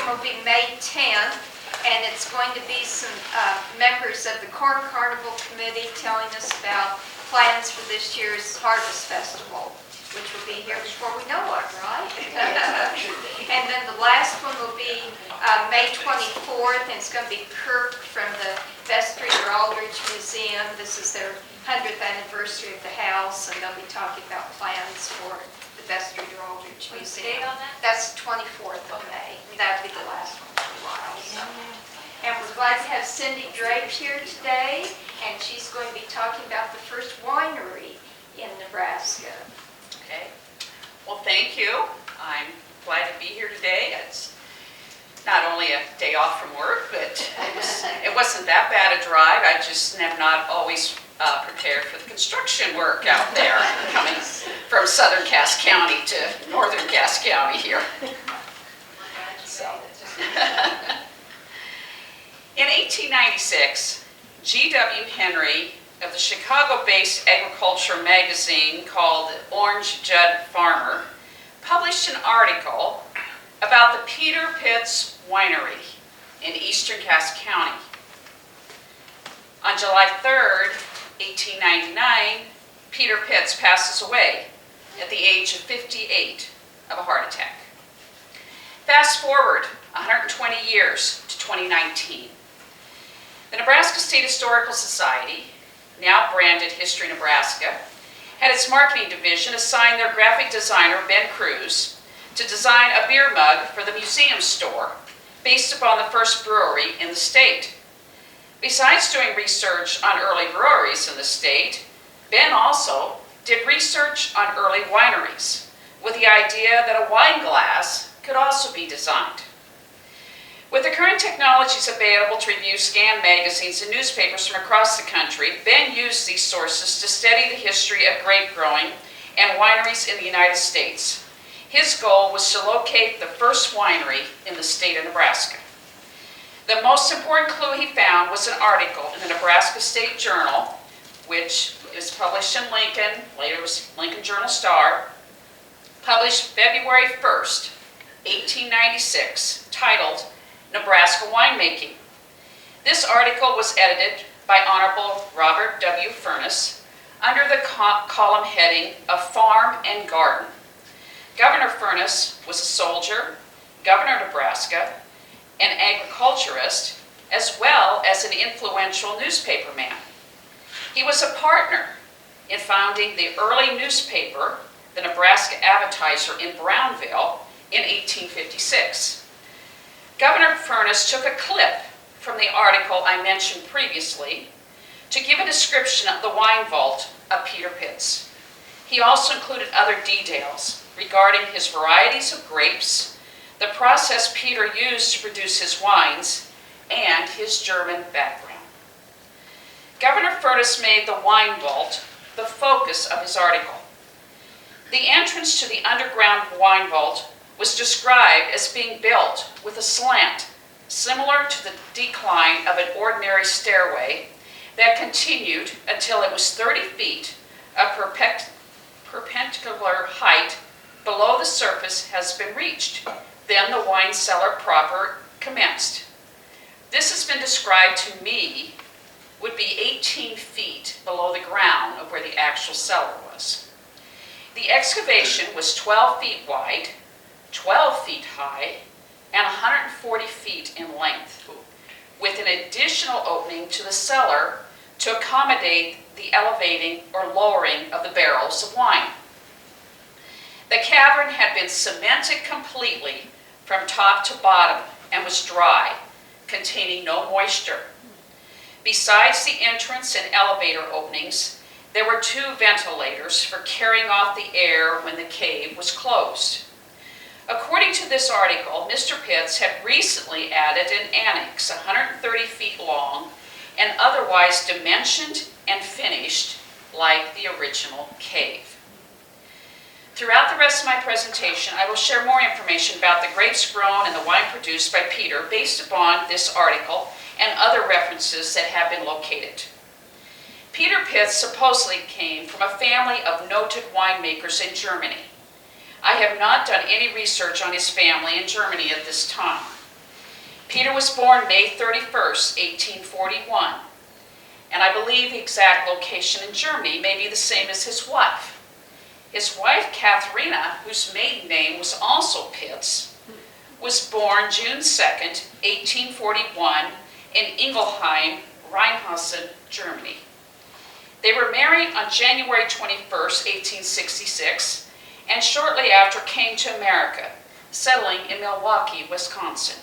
will be May 10th, and it's going to be some members of the Corn Carnival Committee telling us about plans for this year's Harvest Festival, which will be here before we know it, right? And then the last one will be May 24th, and it's going to be Kirk from the Vestry or Aldridge Museum. This is their 100th anniversary of the house, and they'll be talking about plans for the Vestry or Aldridge Museum. On that? That's 24th of May. That'll be the last one for a while. So. And we're glad to have Cindy Drake here today, and she's going to be talking about the first winery in Nebraska. Okay. Well, thank you. I'm glad to be here today. It's not only a day off from work, but it wasn't that bad a drive. I just am not always prepared for the construction work out there, coming from southern Cass County to northern Cass County here. So. In 1896, G.W. Henry of the Chicago-based agriculture magazine called the Orange Judd Farmer published an article about the Peter Pitts Winery in eastern Cass County. On July 3rd, 1899, Peter Pitts passes away at the age of 58 of a heart attack. Fast forward 120 years to 2019. The Nebraska State Historical Society, now branded History Nebraska, had its marketing division assign their graphic designer, Ben Cruz, to design a beer mug for the museum store based upon the first brewery in the state. Besides doing research on early breweries in the state, Ben also did research on early wineries with the idea that a wine glass could also be designed. With the current technologies available to review scanned magazines and newspapers from across the country, Ben used these sources to study the history of grape growing and wineries in the United States. His goal was to locate the first winery in the state of Nebraska. The most important clue he found was an article in the Nebraska State Journal, which is published in Lincoln, later was Lincoln Journal-Star, published February 1st, 1896, titled Nebraska Winemaking. This article was edited by Honorable Robert W. Furness under the column heading of Farm and Garden. Governor Furness was a soldier, governor of Nebraska, an agriculturist, as well as an influential newspaper man. He was a partner in founding the early newspaper, the Nebraska Advertiser in Brownville, in 1856. Governor Furness took a clip from the article I mentioned previously to give a description of the wine vault of Peter Pitts. He also included other details regarding his varieties of grapes, the process Peter used to produce his wines, and his German background. Governor Furness made the wine vault the focus of his article. The entrance to the underground wine vault was described as being built with a slant similar to the decline of an ordinary stairway that continued until it was 30 feet of perpendicular height below the surface has been reached. Then the wine cellar proper commenced. This has been described to me would be 18 feet below the ground of where the actual cellar was. The excavation was 12 feet wide, 12 feet high, and 140 feet in length, with an additional opening to the cellar to accommodate the elevating or lowering of the barrels of wine. The cavern had been cemented completely from top to bottom and was dry, containing no moisture. Besides the entrance and elevator openings, there were 2 ventilators for carrying off the air when the cave was closed. According to this article, Mr. Pitts had recently added an annex 130 feet long and otherwise dimensioned and finished like the original cave. Throughout the rest of my presentation, I will share more information about the grapes grown and the wine produced by Peter based upon this article and other references that have been located. Peter Pitts supposedly came from a family of noted winemakers in Germany. I have not done any research on his family in Germany at this time. Peter was born May 31st, 1841, and I believe the exact location in Germany may be the same as his wife. His wife, Katharina, whose maiden name was also Pitts, was born June 2nd, 1841, in Ingelheim, Rheinhessen, Germany. They were married on January 21st, 1866, and shortly after came to America, settling in Milwaukee, Wisconsin.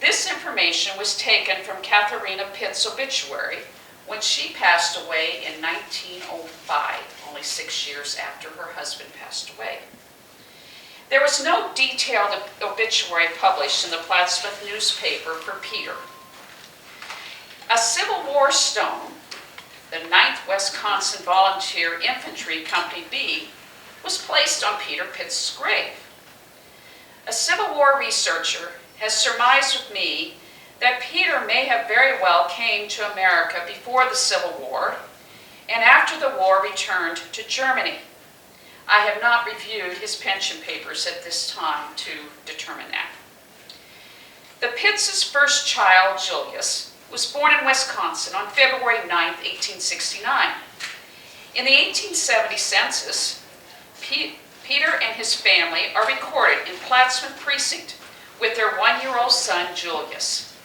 This information was taken from Katharina Pitts' obituary when she passed away in 1905, only 6 years after her husband passed away. There was no detailed obituary published in the Plattsmouth newspaper for Peter. A Civil War stone, the 9th Wisconsin Volunteer Infantry Company B, was placed on Peter Pitts' grave. A Civil War researcher has surmised with me that Peter may have very well came to America before the Civil War and after the war returned to Germany. I have not reviewed his pension papers at this time to determine that. The Pitts' first child, Julius, was born in Wisconsin on February 9, 1869. In the 1870 census, Peter and his family are recorded in Plattsmouth Precinct with their 1-year-old son, Julius.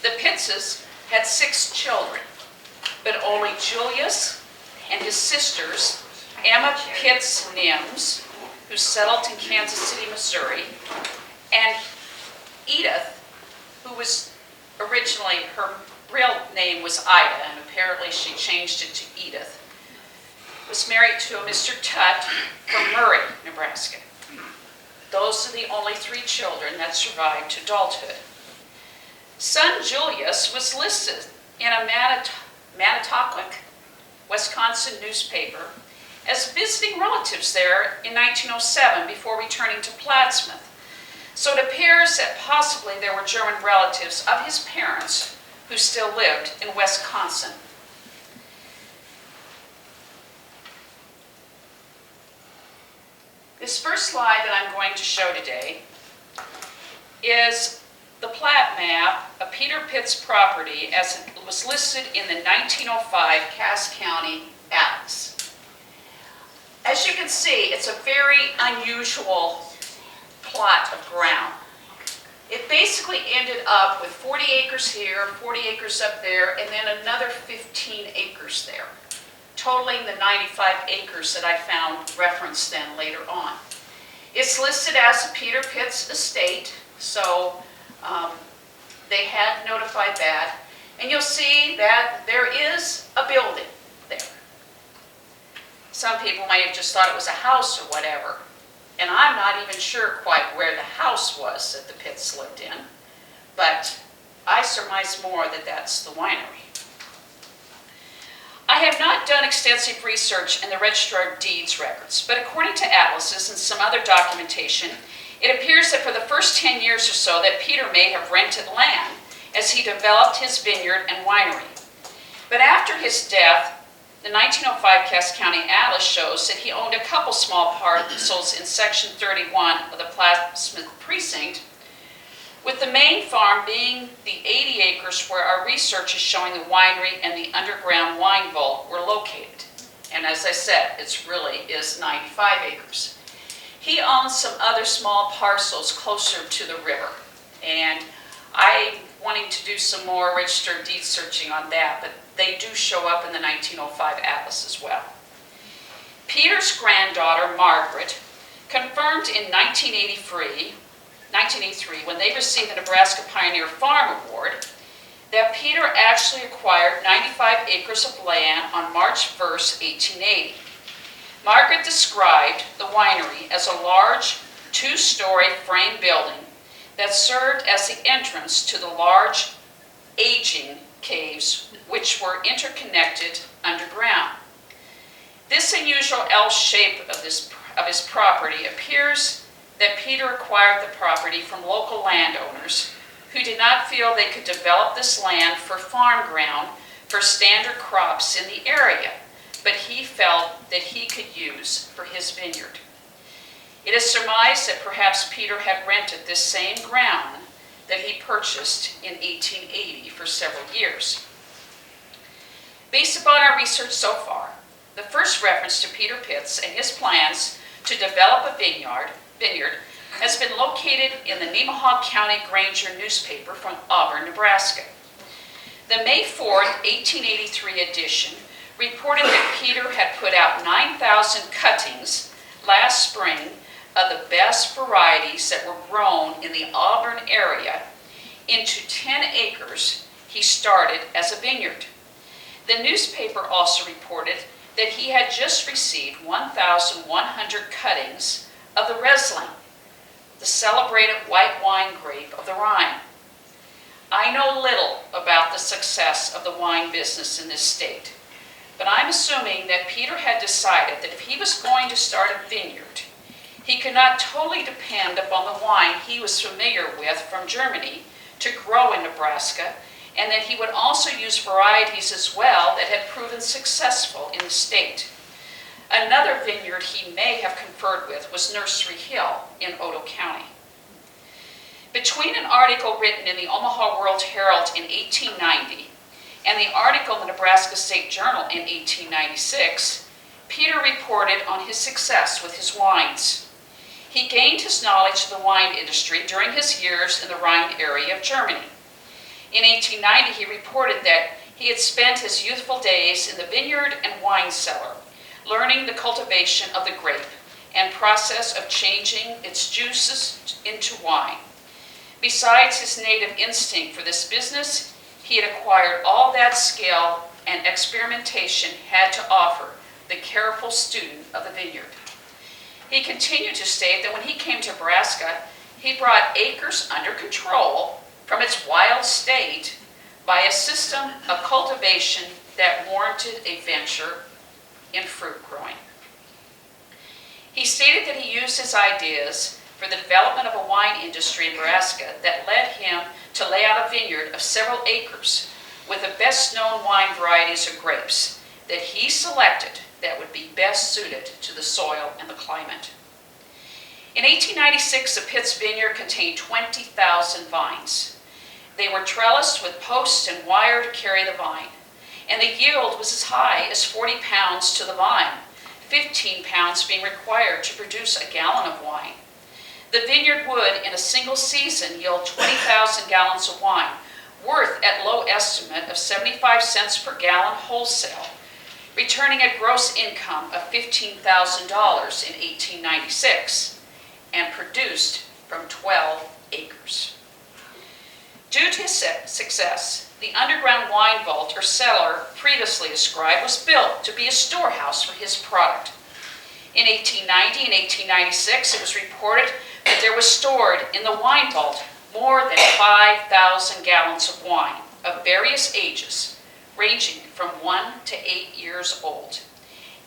The Pittses had 6 children, but only Julius and his sisters, Emma Pitts Nims, who settled in Kansas City, Missouri, and Edith, who was originally, her real name was Ida, and apparently she changed it to Edith, was married to a Mr. Tutt from Murray, Nebraska. Those are the only 3 children that survived to adulthood. Son Julius was listed in a Manitowoc, Wisconsin newspaper as visiting relatives there in 1907 before returning to Plattsmouth. So it appears that possibly there were German relatives of his parents who still lived in Wisconsin. This first slide that I'm going to show today is the plat map of Peter Pitts' property as it was listed in the 1905 Cass County Atlas. As you can see, it's a very unusual plot of ground. It basically ended up with 40 acres here, 40 acres up there, and then another 15 acres there, totaling the 95 acres that I found referenced then later on. It's listed as a Peter Pitts estate, so they had notified that. And you'll see that there is a building there. Some people might have just thought it was a house or whatever. And I'm not even sure quite where the house was that the Pitts lived in, but I surmise more that that's the winery. I have not done extensive research in the Register of Deeds records, but according to atlases and some other documentation, it appears that for the first 10 years or so that Peter may have rented land as he developed his vineyard and winery. But after his death, the 1905 Cass County Atlas shows that he owned a couple small parcels in Section 31 of the Plattsmouth Precinct, with the main farm being the 80 acres where our research is showing the winery and the underground wine vault were located. And as I said, it really is 95 acres. He owns some other small parcels closer to the river, and I'm wanting to do some more Register of Deeds searching on that, but they do show up in the 1905 Atlas as well. Peter's granddaughter, Margaret, confirmed in 1983, when they received the Nebraska Pioneer Farm Award, that Peter actually acquired 95 acres of land on March 1st, 1880. Margaret described the winery as a large, 2-story frame building that served as the entrance to the large aging caves which were interconnected underground. This unusual L shape of his property appears that Peter acquired the property from local landowners who did not feel they could develop this land for farm ground for standard crops in the area, but he felt that he could use for his vineyard. It is surmised that perhaps Peter had rented this same ground that he purchased in 1880 for several years. Based upon our research so far, the first reference to Peter Pitts and his plans to develop a vineyard has been located in the Nemaha County Granger newspaper from Auburn, Nebraska. The May 4th, 1883 edition reported that Peter had put out 9,000 cuttings last spring of the best varieties that were grown in the Auburn area into 10 acres he started as a vineyard. The newspaper also reported that he had just received 1,100 cuttings of the Riesling, the celebrated white wine grape of the Rhine. I know little about the success of the wine business in this state, but I'm assuming that Peter had decided that if he was going to start a vineyard, he could not totally depend upon the wine he was familiar with from Germany to grow in Nebraska, and that he would also use varieties as well that had proven successful in the state. Another vineyard he may have conferred with was Nursery Hill in Otoe County. Between an article written in the Omaha World Herald in 1890 and the article in the Nebraska State Journal in 1896, Peter reported on his success with his wines. He gained his knowledge of the wine industry during his years in the Rhine area of Germany. In 1890, he reported that he had spent his youthful days in the vineyard and wine cellar, learning the cultivation of the grape and process of changing its juices into wine. Besides his native instinct for this business, he had acquired all that skill and experimentation had to offer the careful student of the vineyard. He continued to state that when he came to Nebraska, he brought acres under control from its wild state by a system of cultivation that warranted a venture in fruit growing. He stated that he used his ideas for the development of a wine industry in Nebraska that led him to lay out a vineyard of several acres with the best known wine varieties of grapes that he selected that would be best suited to the soil and the climate. In 1896, the Pitts vineyard contained 20,000 vines. They were trellised with posts and wire to carry the vine, and the yield was as high as 40 pounds to the vine, 15 pounds being required to produce a gallon of wine. The vineyard would, in a single season, yield 20,000 gallons of wine, worth at low estimate of 75 cents per gallon wholesale, returning a gross income of $15,000 in 1896, and produced from 12 acres. Due to his success, the underground wine vault or cellar previously described was built to be a storehouse for his product. In 1890 and 1896, it was reported that there was stored in the wine vault more than 5,000 gallons of wine of various ages, ranging from 1 to 8 years old,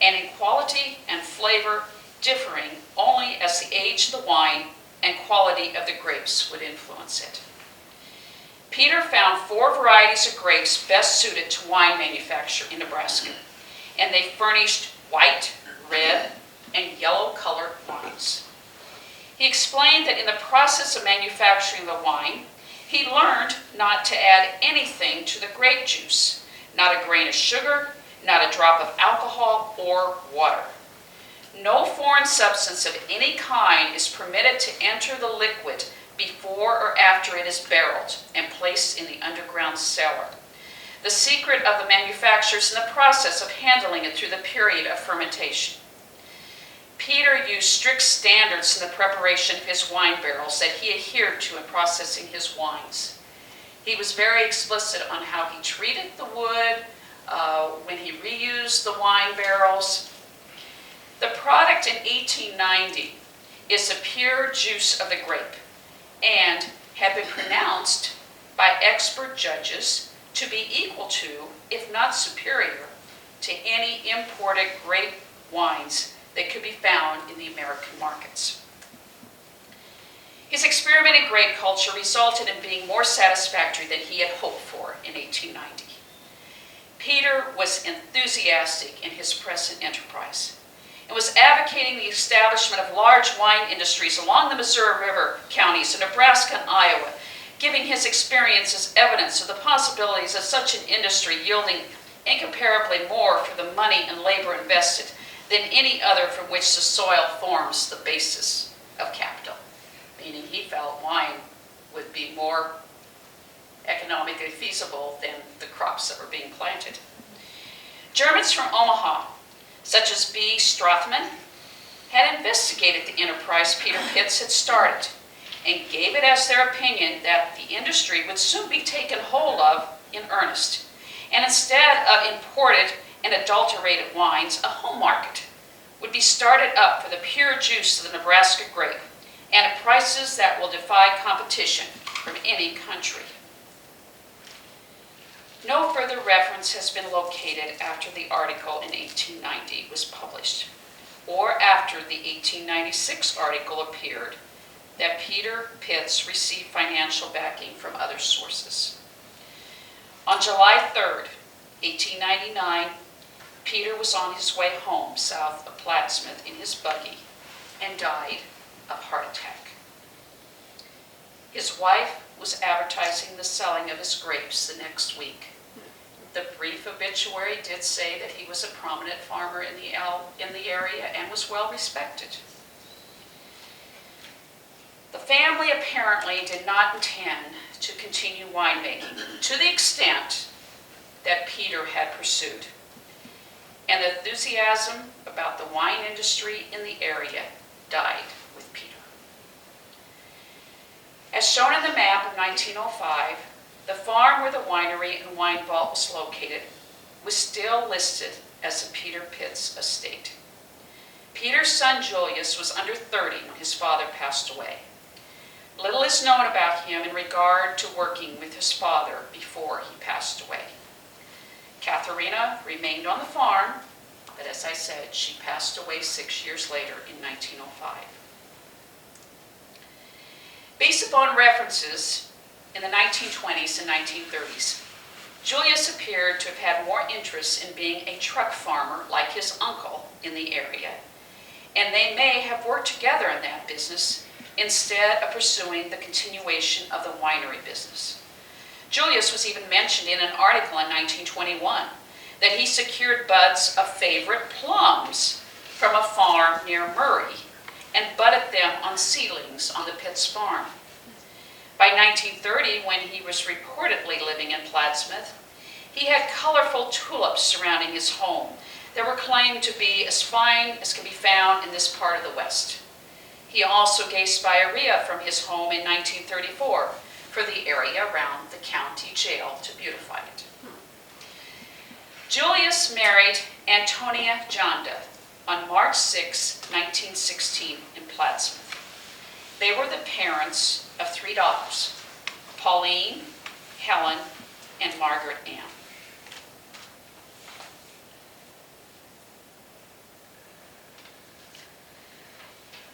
and in quality and flavor differing only as the age of the wine and quality of the grapes would influence it. Peter found 4 varieties of grapes best suited to wine manufacture in Nebraska, and they furnished white, red, and yellow colored wines. He explained that in the process of manufacturing the wine, he learned not to add anything to the grape juice, not a grain of sugar, not a drop of alcohol or water. No foreign substance of any kind is permitted to enter the liquid before or after it is barreled and placed in the underground cellar. The secret of the manufacturer is in the process of handling it through the period of fermentation. Peter used strict standards in the preparation of his wine barrels that he adhered to in processing his wines. He was very explicit on how he treated the wood, when he reused the wine barrels. The product in 1890 is the pure juice of the grape and had been pronounced by expert judges to be equal to, if not superior, to any imported grape wines that could be found in the American markets. His experiment in grape culture resulted in being more satisfactory than he had hoped for in 1890. Peter was enthusiastic in his present enterprise and was advocating the establishment of large wine industries along the Missouri River counties of Nebraska and Iowa, giving his experience as evidence of the possibilities of such an industry yielding incomparably more for the money and labor invested than any other from which the soil forms the basis of capital. Meaning he felt wine would be more economically feasible than the crops that were being planted. Germans from Omaha, such as B. Strothman, had investigated the enterprise Peter Pitts had started and gave it as their opinion that the industry would soon be taken hold of in earnest. And instead of imported and adulterated wines, a home market would be started up for the pure juice of the Nebraska grape and at prices that will defy competition from any country. No further reference has been located after the article in 1890 was published, or after the 1896 article appeared, that Peter Pitts received financial backing from other sources. On July 3rd, 1899, Peter was on his way home south of Plattsmouth in his buggy and died of heart attack. His wife was advertising the selling of his grapes the next week. The brief obituary did say that he was a prominent farmer in the area and was well respected. The family apparently did not intend to continue winemaking to the extent that Peter had pursued, and the enthusiasm about the wine industry in the area died with Peter. As shown in the map of 1905, the farm where the winery and wine vault was located was still listed as the Peter Pitts estate. Peter's son Julius was under 30 when his father passed away. Little is known about him in regard to working with his father before he passed away. Katharina remained on the farm, but as I said, she passed away 6 years later in 1905. Based upon references in the 1920s and 1930s, Julius appeared to have had more interest in being a truck farmer like his uncle in the area, and they may have worked together in that business instead of pursuing the continuation of the winery business. Julius was even mentioned in an article in 1921 that he secured buds of favorite plums from a farm near Murray and budded them on seedlings on the Pitts farm. By 1930, when he was reportedly living in Plattsmouth, he had colorful tulips surrounding his home that were claimed to be as fine as can be found in this part of the West. He also gave spirea from his home in 1934 for the area around the county jail to beautify it. Julius married Antonia Jonda on March 6, 1916 in Plattsmouth. They were the parents of 3 daughters, Pauline, Helen, and Margaret Ann.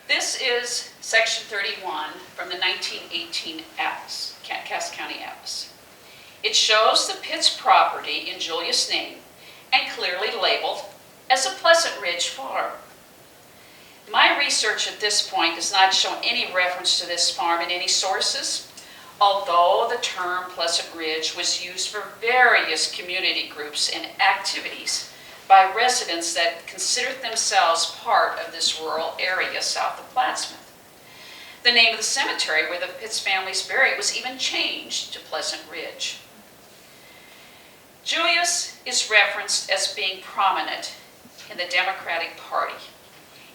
This is Section 31 from the 1918 Atlas, Cass County Atlas. It shows the Pitts property in Julius' name and clearly labeled as a Pleasant Ridge farm. My research at this point does not show any reference to this farm in any sources, although the term Pleasant Ridge was used for various community groups and activities by residents that considered themselves part of this rural area south of Plattsmouth. The name of the cemetery where the Pitts family is buried was even changed to Pleasant Ridge. Julius is referenced as being prominent in the Democratic Party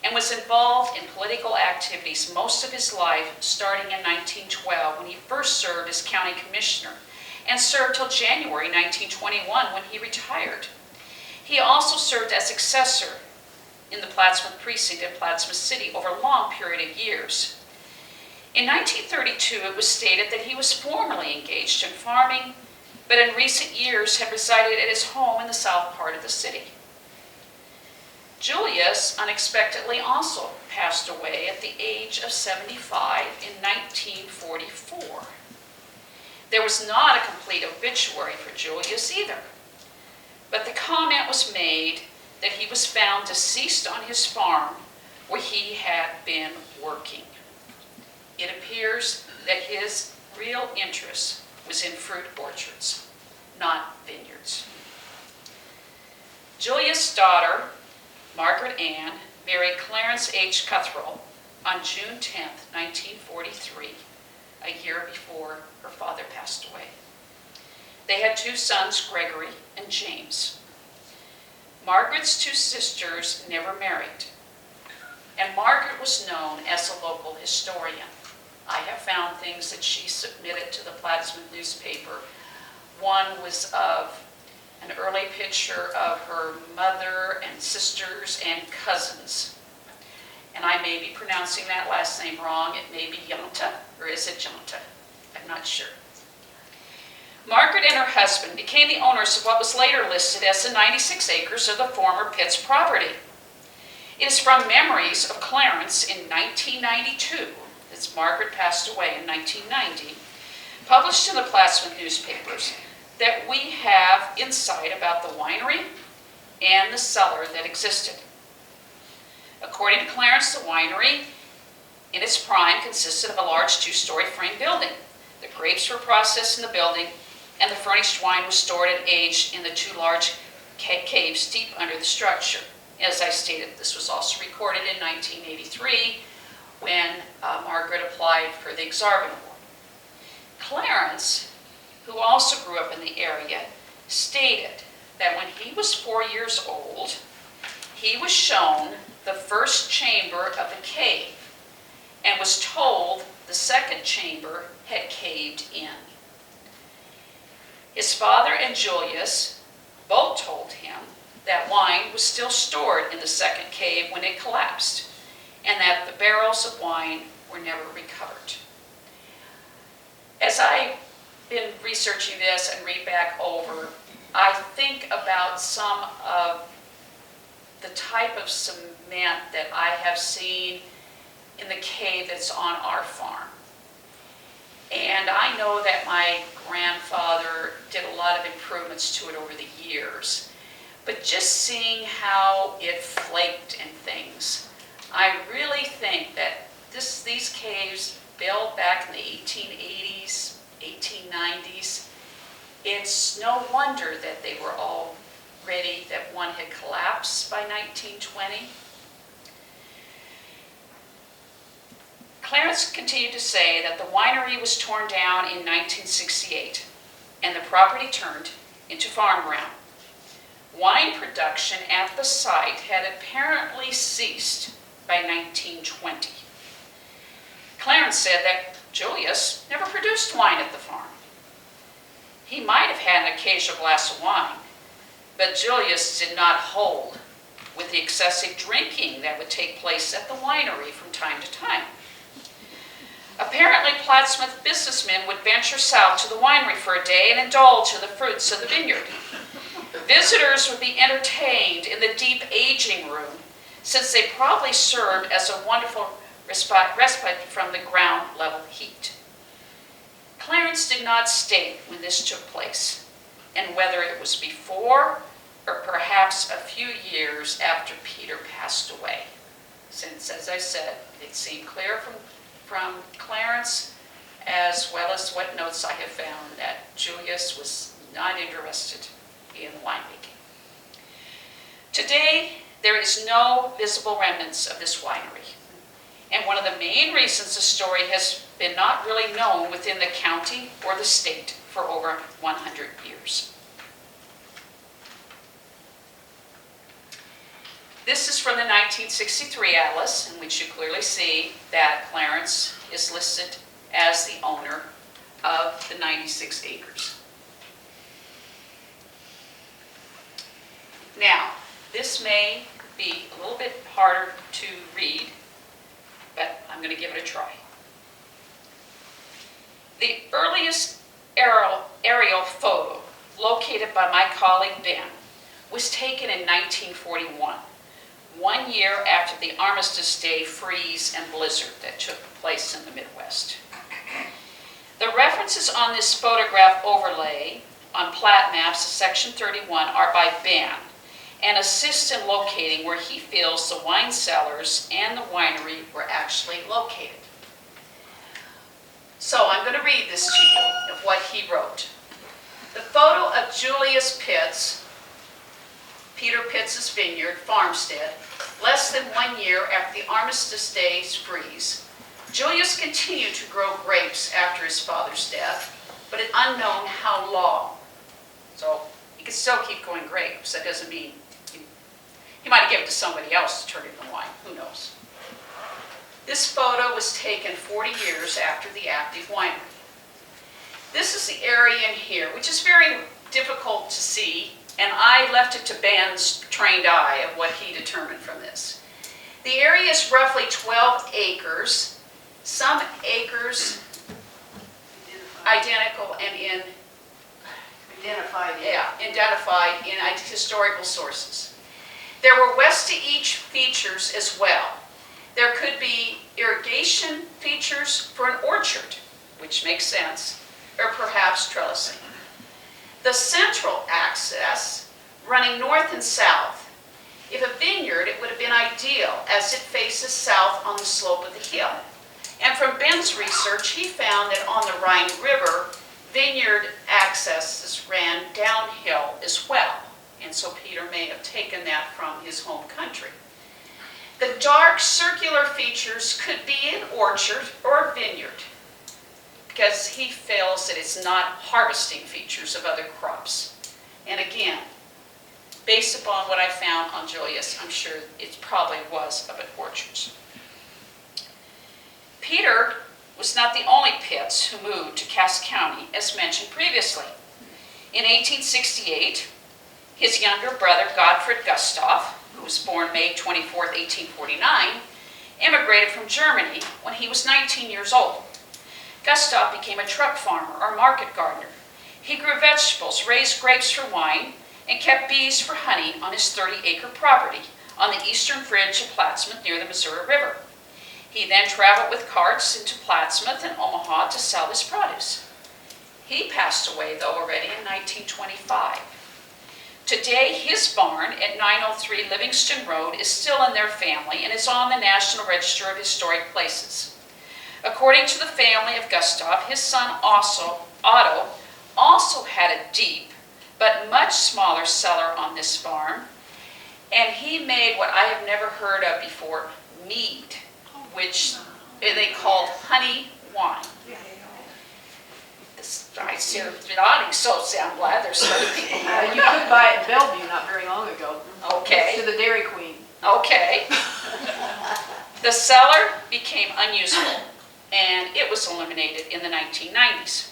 and was involved in political activities most of his life, starting in 1912 when he first served as county commissioner and served till January 1921 when he retired. He also served as assessor in the Plattsmouth precinct in Plattsmouth City over a long period of years. In 1932, it was stated that he was formerly engaged in farming, but in recent years had resided at his home in the south part of the city. Julius unexpectedly also passed away at the age of 75 in 1944. There was not a complete obituary for Julius either, but the comment was made that he was found deceased on his farm where he had been working. It appears that his real interest was in fruit orchards, not vineyards. Julia's daughter, Margaret Ann, married Clarence H. Cuthrell on June 10, 1943, a year before her father passed away. They had two sons, Gregory and James. Margaret's two sisters never married, and Margaret was known as a local historian. I have found things that she submitted to the Plattsmouth newspaper. One was of an early picture of her mother and sisters and cousins. And I may be pronouncing that last name wrong. It may be Yonta, or is it Jonta? I'm not sure. Margaret and her husband became the owners of what was later listed as the 96 acres of the former Pitts property. It is from memories of Clarence in 1992, as Margaret passed away in 1990, published in the Plattsmouth newspapers, that we have insight about the winery and the cellar that existed. According to Clarence, the winery in its prime consisted of a large two-story frame building. The grapes were processed in the building, and the furnished wine was stored and aged in the two large caves deep under the structure. As I stated, this was also recorded in 1983 when Margaret applied for the Exarban Award. Clarence, who also grew up in the area, stated that when he was 4 years old, he was shown the first chamber of the cave and was told the second chamber had caved in. His father and Julius both told him that wine was still stored in the second cave when it collapsed, and that the barrels of wine were never recovered. As I've been researching this and read back over, I think about some of the type of cement that I have seen in the cave that's on our farm. And I know that my grandfather did a lot of improvements to it over the years. But just seeing how it flaked and things, I really think that these caves built back in the 1880s, 1890s, it's no wonder that they were all ready, that one had collapsed by 1920. Clarence continued to say that the winery was torn down in 1968 and the property turned into farm ground. Wine production at the site had apparently ceased by 1920. Clarence said that Julius never produced wine at the farm. He might have had an occasional glass of wine, but Julius did not hold with the excessive drinking that would take place at the winery from time to time. Apparently, Plattsmouth businessmen would venture south to the winery for a day and indulge in the fruits of the vineyard. Visitors would be entertained in the deep aging room, since they probably served as a wonderful respite from the ground level heat. Clarence did not state when this took place, and whether it was before or perhaps a few years after Peter passed away, since, as I said, it seemed clear from Clarence, as well as what notes I have found, that Julius was not interested in winemaking. Today, there is no visible remnants of this winery, and one of the main reasons the story has been not really known within the county or the state for over 100 years. This is from the 1963 atlas, in which you clearly see that Clarence is listed as the owner of the 96 acres. Now, this may be a little bit harder to read, but I'm going to give it a try. The earliest aerial photo, located by my colleague Ben, was taken in 1941. 1 year after the Armistice Day freeze and blizzard that took place in the Midwest. The references on this photograph overlay on plat maps, section 31, are by Ben and assist in locating where he feels the wine cellars and the winery were actually located. So I'm going to read this to you of what he wrote. The photo of Julius Pitts, Peter Pitts' vineyard, farmstead, less than 1 year after the Armistice Days freeze. Julius continued to grow grapes after his father's death, but it's unknown how long. So he could still keep growing grapes. That doesn't mean he might have given it to somebody else to turn it into wine. Who knows? This photo was taken 40 years after the active winery. This is the area in here, which is very difficult to see, and I left it to Ben's trained eye of what he determined from this. The area is roughly 12 acres, some acres identical and identified in historical sources. There were west to each features as well. There could be irrigation features for an orchard, which makes sense, or perhaps trellising. The central axis running north and south. If a vineyard, it would have been ideal as it faces south on the slope of the hill. And from Ben's research, he found that on the Rhine River, vineyard accesses ran downhill as well. And so Peter may have taken that from his home country. The dark circular features could be an orchard or a vineyard, because he feels that it's not harvesting features of other crops. And again, based upon what I found on Julius, I'm sure it probably was of an orchard. Peter was not the only Pitts who moved to Cass County, as mentioned previously. In 1868, his younger brother, Gottfried Gustav, who was born May 24, 1849, immigrated from Germany when he was 19 years old. Gustav became a truck farmer or market gardener. He grew vegetables, raised grapes for wine, and kept bees for honey on his 30-acre property on the eastern fringe of Plattsmouth near the Missouri River. He then traveled with carts into Plattsmouth and Omaha to sell his produce. He passed away, though, already in 1925. Today, his barn at 903 Livingston Road is still in their family and is on the National Register of Historic Places. According to the family of Gustav, his son Otto also had a deep but much smaller cellar on this farm, and he made what I have never heard of before, mead, which they called honey wine. I see the audience, so I'm glad there's so many people. You could buy it in Bellevue not very long ago. Okay. Next to the Dairy Queen. Okay. The cellar became unusable, and it was eliminated in the 1990s.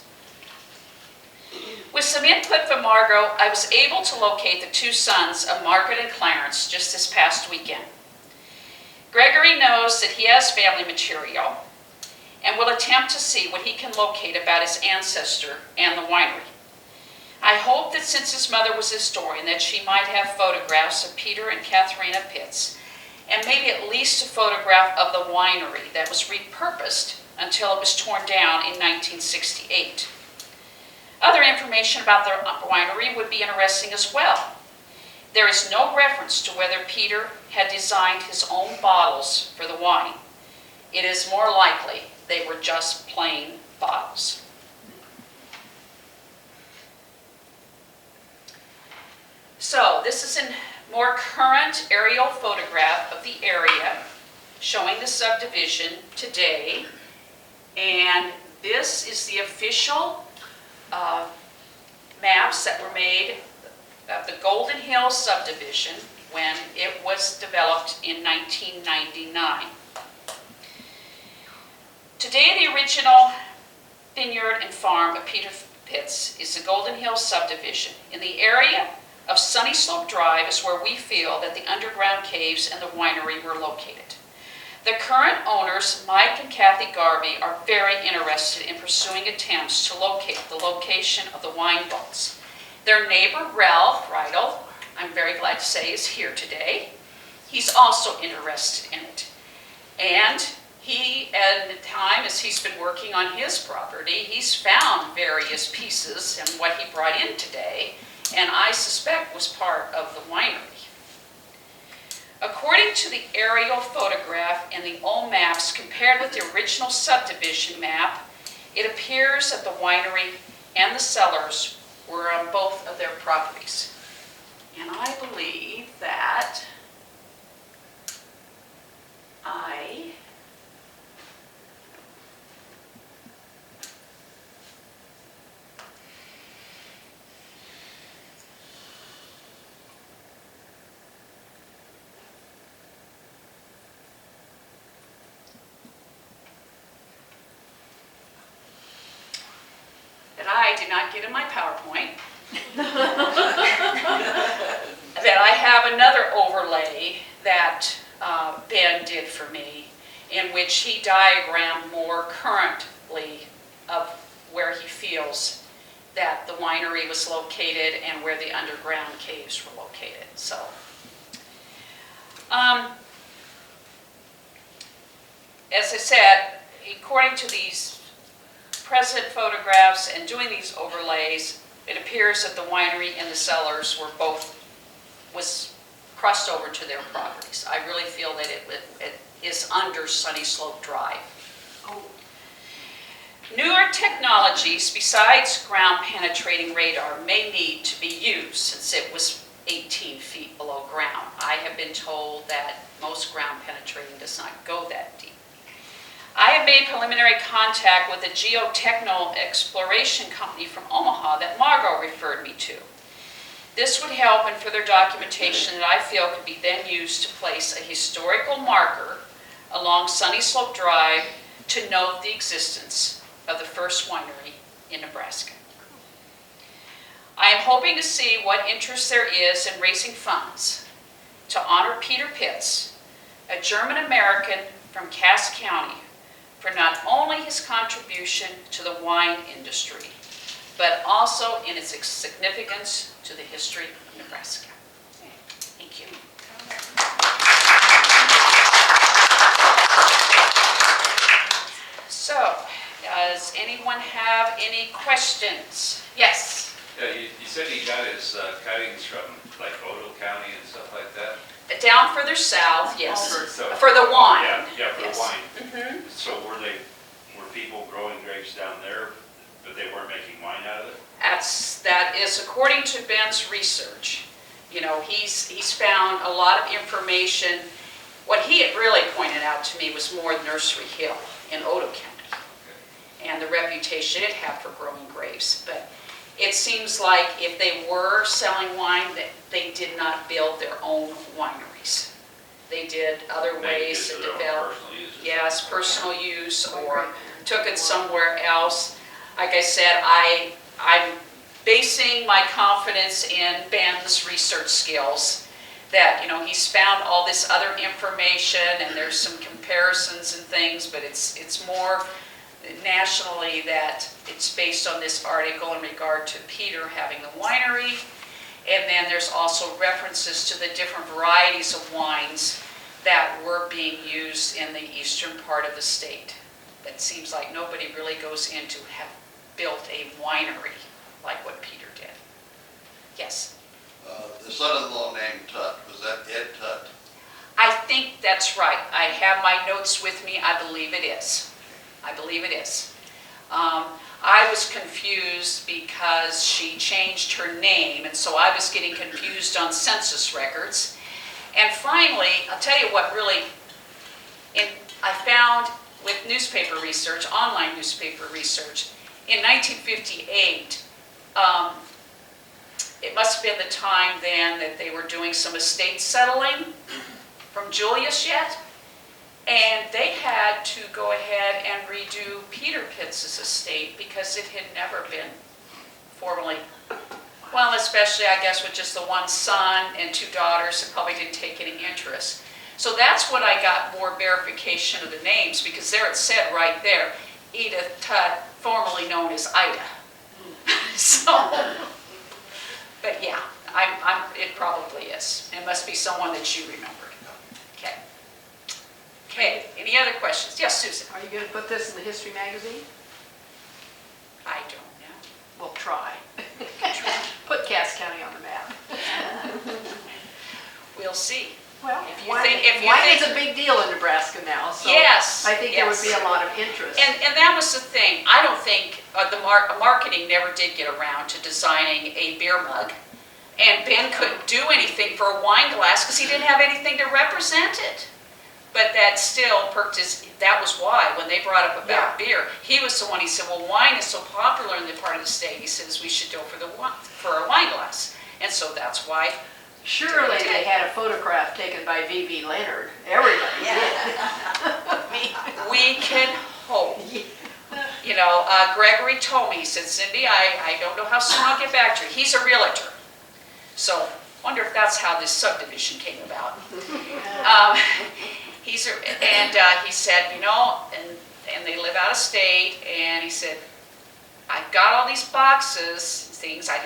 With some input from Margot, I was able to locate the two sons of Margaret and Clarence just this past weekend. Gregory knows that he has family material and will attempt to see what he can locate about his ancestor and the winery. I hope that since his mother was a historian, that she might have photographs of Peter and Katharina Pitts, and maybe at least a photograph of the winery that was repurposed until it was torn down in 1968. Other information about the winery would be interesting as well. There is no reference to whether Peter had designed his own bottles for the wine. It is more likely they were just plain bottles. So this is a more current aerial photograph of the area showing the subdivision today. And this is the official maps that were made of the Golden Hill subdivision when it was developed in 1999. Today, the original vineyard and farm of Peter Pitts is the Golden Hill subdivision. In the area of Sunny Slope Drive is where we feel that the underground caves and the winery were located. The current owners, Mike and Kathy Garvey, are very interested in pursuing attempts to locate the location of the wine vaults. Their neighbor, Ralph Rydell, I'm very glad to say, is here today. He's also interested in it. And he, at the time, as he's been working on his property, he's found various pieces and what he brought in today, and I suspect was part of the winery. According to the aerial photograph and the old maps compared with the original subdivision map, It appears that the winery and the cellars were on both of their properties. And I believe that I did not get in my PowerPoint. That I have another overlay that Ben did for me, in which he diagrammed more currently of where he feels that the winery was located and where the underground caves were located. So, as I said, according to these present photographs and doing these overlays, it appears that the winery and the cellars were was crossed over to their properties. I really feel that it is under Sunny Slope Drive. Oh. Newer technologies besides ground penetrating radar may need to be used since it was 18 feet below ground. I have been told that most ground penetrating does not go that deep. I have made preliminary contact with a geotechnical exploration company from Omaha that Margot referred me to. This would help in further documentation that I feel could be then used to place a historical marker along Sunny Slope Drive to note the existence of the first winery in Nebraska. I am hoping to see what interest there is in raising funds to honor Peter Pitts, a German-American from Cass County, for not only his contribution to the wine industry, but also in its significance to the history of Nebraska. Thank you. So, does anyone have any questions? Yes? Yeah, you said he got his cuttings from like Odo County and stuff like that? Down further south, yes. So- For the wine. Yeah, for Yes. the wine. Mhm. So were people growing grapes down there, but they weren't making wine out of it? That is according to Ben's research. You know, he's found a lot of information. What he had really pointed out to me was more Nursery Hill in Odo County and the reputation it had for growing grapes. But it seems like if they were selling wine, that they did not build their own wineries. They did other ways to develop. Yes, personal use, or took it somewhere else. Like I said, I'm basing my confidence in Ben's research skills, that, you know, he's found all this other information and there's some comparisons and things, but it's more nationally that it's based on this article in regard to Peter having the winery. And then there's also references to the different varieties of wines that were being used in the eastern part of the state. It seems like nobody really goes in to have built a winery like what Peter did. Yes? The son-in-law named Tut, was that Ed Tut? I think that's right. I have my notes with me. I believe it is. I believe it is. I was confused because she changed her name, and so I was getting confused on census records. And finally, I'll tell you what really, I found with newspaper research, online newspaper research, in 1958, it must have been the time then that they were doing some estate settling from Julius yet, and they had to go ahead and redo Peter Pitts' estate because it had never been formally, well, especially I guess with just the one son and two daughters that probably didn't take any interest. So that's when I got more verification of the names, because there it said right there, Edith Tutt, formerly known as Ida. So, but yeah, it probably is. It must be someone that you remembered. Okay. Okay, any other questions? Yes, Susan? Are you going to put this in the history magazine? I don't know. We'll try. Put Cass County on the map. We'll see. Well, Well, If you wine think- if you wine think- is a big deal in Nebraska now, so Yes, I think there would be yes. a lot of interest. And that was the thing. I don't think marketing never did get around to designing a beer mug. And Ben couldn't do anything for a wine glass because he didn't have anything to represent it. But that still perked his, that was why, when they brought up about beer, he was the one, he said, well, wine is so popular in the part of the state, he says, we should go for a wine glass. And so that's why. Surely they had a photograph taken by V.B. Leonard. Everybody did. We can hope. You know, Gregory told me, he said, Cindy, I don't know how soon I'll get back to you. He's a realtor. So, wonder if that's how this subdivision came about. He said, you know, and they live out of state, and he said, I've got all these boxes, things, I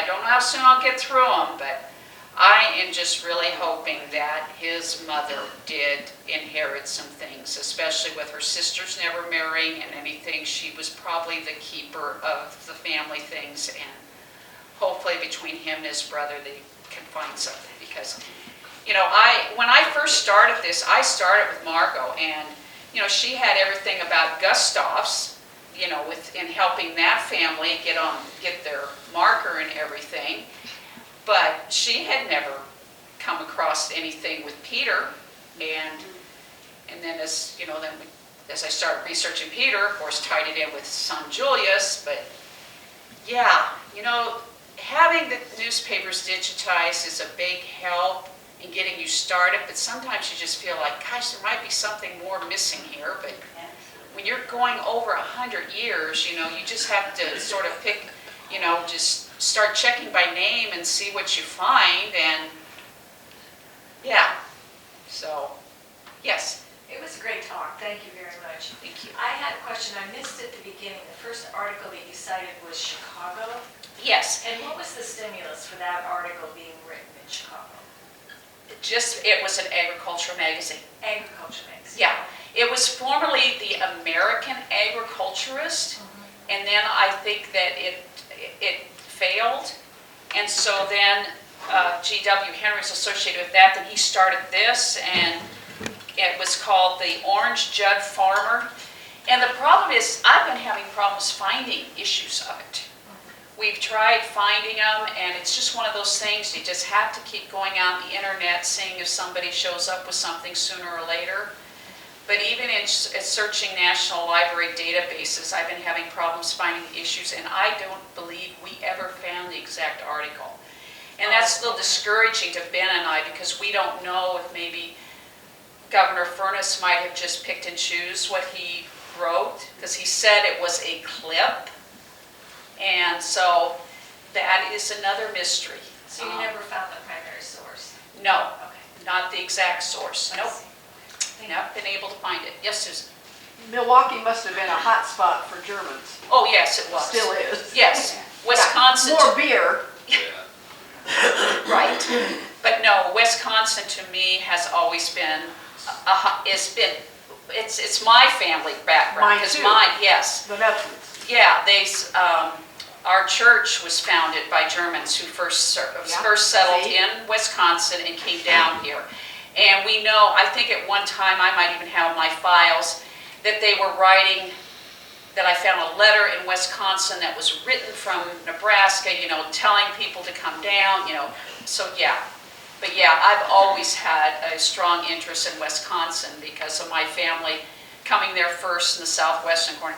don't know how soon I'll get through them, but I am just really hoping that his mother did inherit some things, especially with her sisters never marrying and anything. She was probably the keeper of the family things, and hopefully between him and his brother they can find something. Because, you know, when I first started this, I started with Margot, and, you know, she had everything about Gustav's, you know, in helping that family get their marker and everything. But she had never come across anything with Peter, and then as you know, as I started researching Peter, of course, tied it in with son Julius. But yeah, you know, having the newspapers digitized is a big help in getting you started. But sometimes you just feel like, gosh, there might be something more missing here. But when you're going over 100 years, you know, you just have to sort of pick, you know, just start checking by name and see what you find, and yeah, so, yes. It was a great talk, thank you very much. Thank you. I had a question, I missed at the beginning, the first article that you cited was Chicago, Yes, and what was the stimulus for that article being written in Chicago? it was an agricultural magazine. Agriculture magazine. Yeah, it was formerly the American Agriculturist, and then I think that it failed, and so then G.W. Henry was associated with that, then he started this, and it was called the Orange Judd Farmer. And the problem is, I've been having problems finding issues of it. We've tried finding them, and it's just one of those things, you just have to keep going out on the internet, seeing if somebody shows up with something sooner or later. But even in searching National Library databases, I've been having problems finding issues, and I don't believe we ever found the exact article. And that's a little discouraging to Ben and I, because we don't know if maybe Governor Furness might have just picked and choose what he wrote, because he said it was a clip. And so that is another mystery. So you never found the primary source? No, Okay. not the exact source. I Nope, see. Thank you. not been able to find it. Yes, Susan? Milwaukee must have been a hot spot for Germans. Oh, yes, it was. Still is. Yes, Wisconsin. More beer. Yeah. Right. But no, Wisconsin to me has always been, it's my family background. Mine 'Cause too. Yes. The veterans. Yeah, our church was founded by Germans who first settled see? in Wisconsin and came down here. And we know, I think at one time, I might even have my files, that they were writing, that I found a letter in Wisconsin that was written from Nebraska, you know, telling people to come down, you know, so yeah. But yeah, I've always had a strong interest in Wisconsin because of my family coming there first in the southwestern corner.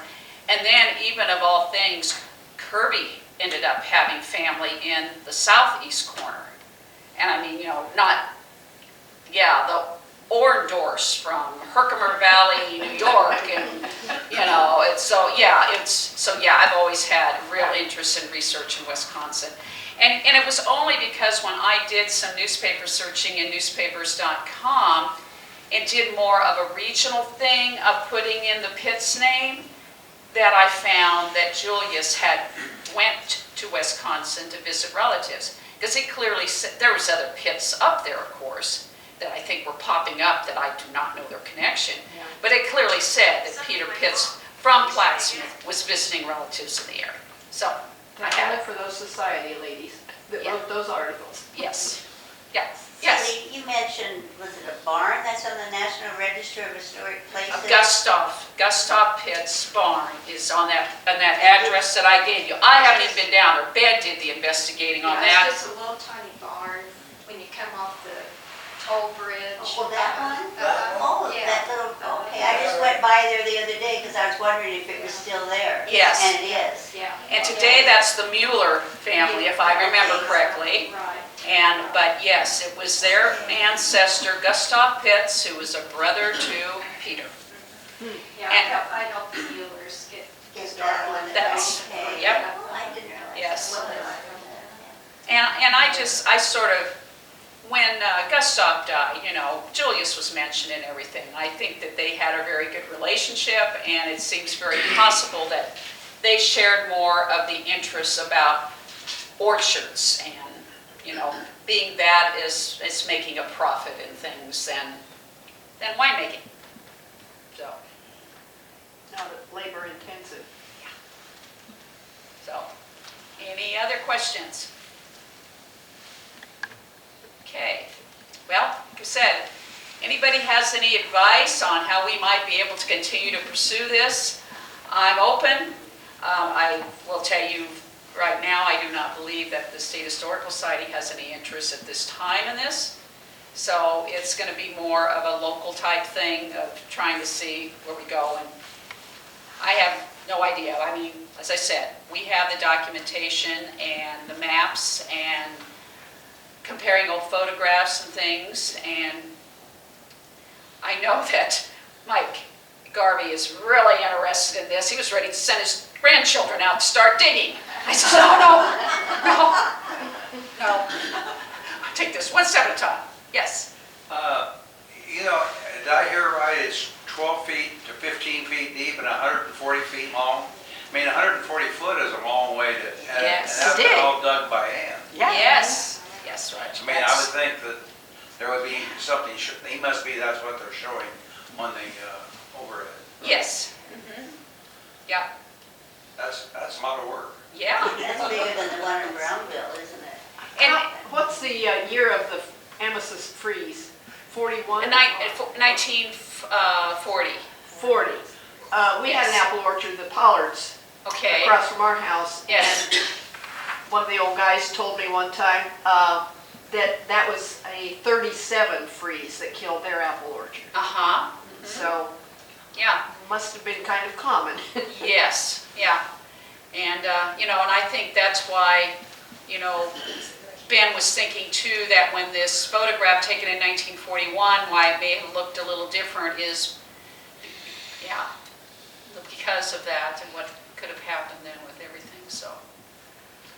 And then even of all things, Kirby ended up having family in the southeast corner. And I mean, you know, the Orndorfs from Herkimer Valley, New York, and, you know, I've always had real interest in research in Wisconsin. And it was only because when I did some newspaper searching in newspapers.com and did more of a regional thing of putting in the Pitt's name, that I found that Julius had went to Wisconsin to visit relatives. Because it clearly said, there was other Pitts up there, of course, that I think were popping up that I do not know their connection. Yeah. But it clearly said that Peter Pitts from Plattsmouth was visiting relatives in the area. So, I Thank had you it. for those society ladies that wrote those articles. Yes. Yeah. Yes. Cindy, you mentioned, was it a barn that's on the National Register of Historic Places? Gustav Pitt's barn is on that address that I gave you. I haven't even been down there. Ben did the investigating on Yeah, that. it's just a little tiny barn when you come off the toll bridge. Oh, that one? Oh, Yeah. that little, okay, I just went by there the other day because I was wondering if it was still there. Yes. And it is. Yeah. And today, that's the Mueller family, if I remember correctly. Right. But yes, it was their ancestor, Gustav Pitts, who was a brother to Peter. Yeah, And- I helped the Muellers get Get started that on one. that. That's- Okay. yep. Oh, I didn't realize. Yes. that. And I sort of, when Gustav died, Julius was mentioned and everything. I think that they had a very good relationship, and it seems very possible that they shared more of the interests about orchards and, being that is making a profit in things than winemaking. So, Not labor intensive. any other questions? Okay, well, like I said, anybody has any advice on how we might be able to continue to pursue this? I'm open. I will tell you right now, I do not believe that the State Historical Society has any interest at this time in this. So it's going to be more of a local type thing of trying to see where we go. And I have no idea. I mean, as I said, we have the documentation and the maps and comparing old photographs and things, and I know that Mike Garvey is really interested in this. He was ready to send his grandchildren out to start digging. I said, no. I'll take this one step at a time. Yes. Did I hear right, it's 12 feet to 15 feet deep and 140 feet long? I mean, 140 foot is a long way to, and Yes. that's Dig. been all dug by hand. Yes. Yes, right. I mean, I would think that there would be something, he must be, that's what they're showing on the overhead. Yes. Yeah. That's a lot of work. Yeah. That's bigger than the one in Brownville, isn't it? And What's the year of the Amethyst freeze? 41? 1940. 40. We had an Yes. apple orchard, the Pollards, Okay. across from our house. Yes. And one of the old guys told me one time that was a 37 freeze that killed their apple orchard. Uh-huh. So Yeah. must have been kind of common. Yes, yeah. And, and I think that's why, Ben was thinking too that when this photograph taken in 1941, why it may have looked a little different is, because of that and what could have happened then with everything, so.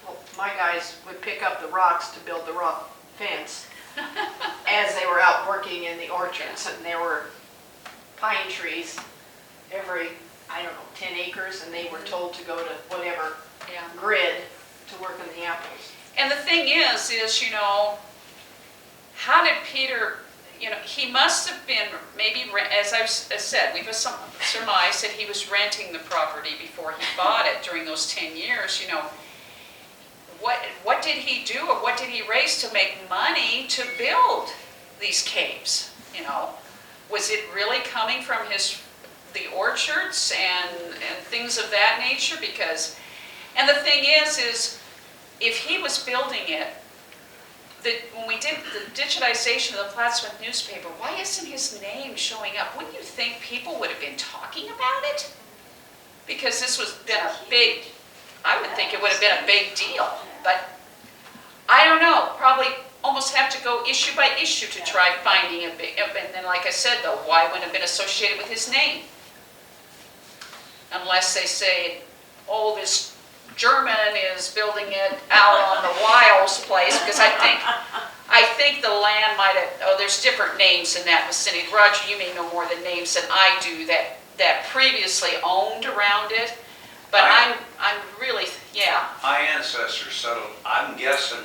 Well, my guys would pick up the rocks to build the rock fence as they were out working in the orchards, and there were pine trees every, 10 acres, and they were told to go to whatever Yeah. grid to work in the apples. And the thing is, how did Peter, he must have been, maybe, as I've said, we've surmised that he was renting the property before he bought it during those 10 years, What did he do, or what did he raise to make money to build these caves, Was it really coming from the orchards and things of that nature? And the thing is if he was building it, when we did the digitization of the Plattsmouth newspaper, why isn't his name showing up? Wouldn't you think people would have been talking about it? Because this I would think it would have been a big deal, but I don't know, probably almost have to go issue by issue to try finding it. And then, like I said, though, why wouldn't it have been associated with his name? Unless they say, this German is building it out on the Wiles place, because I think the land might have, there's different names in that vicinity. Roger, you may know more the names than I do that previously owned around it, but I'm really, My ancestors settled, I'm guessing,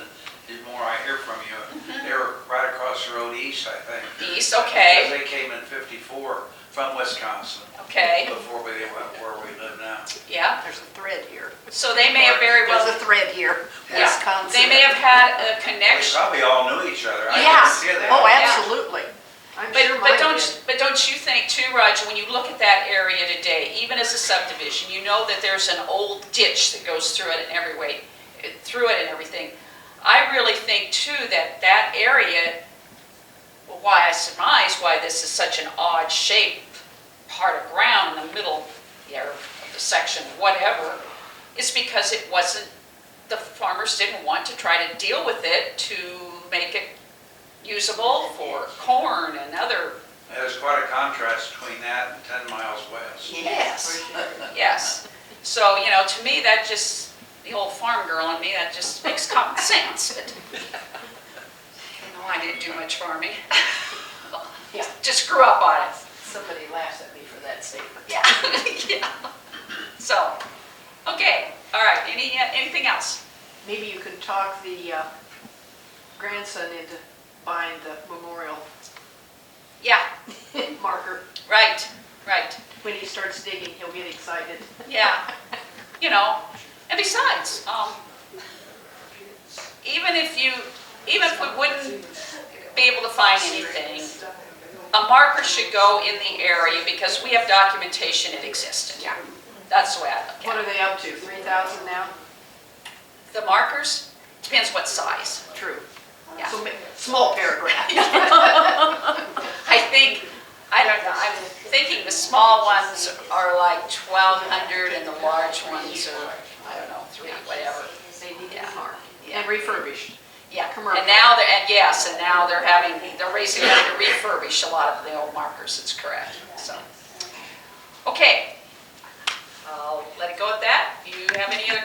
the more I hear from you, they were right across the road east, I think. East, okay. Because they came in 54 from Wisconsin, okay, before we went where we live now. yeah. There's a thread here. So they may have very well, There's a thread here, yeah, Wisconsin. they may have had a We connection. probably all knew each other. I Yeah, guarantee you they oh, all- absolutely. I'm sure mine did. But don't you think too, Roger, when you look at that area today, even as a subdivision, you know that there's an old ditch that goes through it in every way, through it and everything. I really think too that that area, why I surmise why this is such an odd shaped part of ground in the middle there of the section, whatever, is because it wasn't, the farmers didn't want to try to deal with it to make it usable for corn and other. There's quite a contrast between that and 10 miles west. Yes. For sure. Yes. So, you know, to me, that just, the old farm girl in me, that just makes common sense. But, you know, I didn't do much farming. Yeah. Just grew up on it. Somebody laughs at me for that statement. Yeah. Yeah. So, okay, all right, anything else? Maybe you can talk the grandson into buying the memorial Yeah, marker. right, right, When he starts digging, he'll get excited. yeah. You know, and besides, even if we wouldn't be able to find anything, a marker should go in the area because we have documentation it existed. Yeah. That's the way I look What at are they up to, 3,000 now? it. The markers, depends what size. True. Yeah. So small paragraph. I think, I don't know, I'm thinking the small ones are like 1,200 and the large ones are, I don't know, 3, whatever. They need to Yeah. be marked Yeah. and refurbished. Yeah, Commercial. and now they're raising money to refurbish a lot of the old markers, it's correct, so. Okay, I'll let it go at that. Do you have any other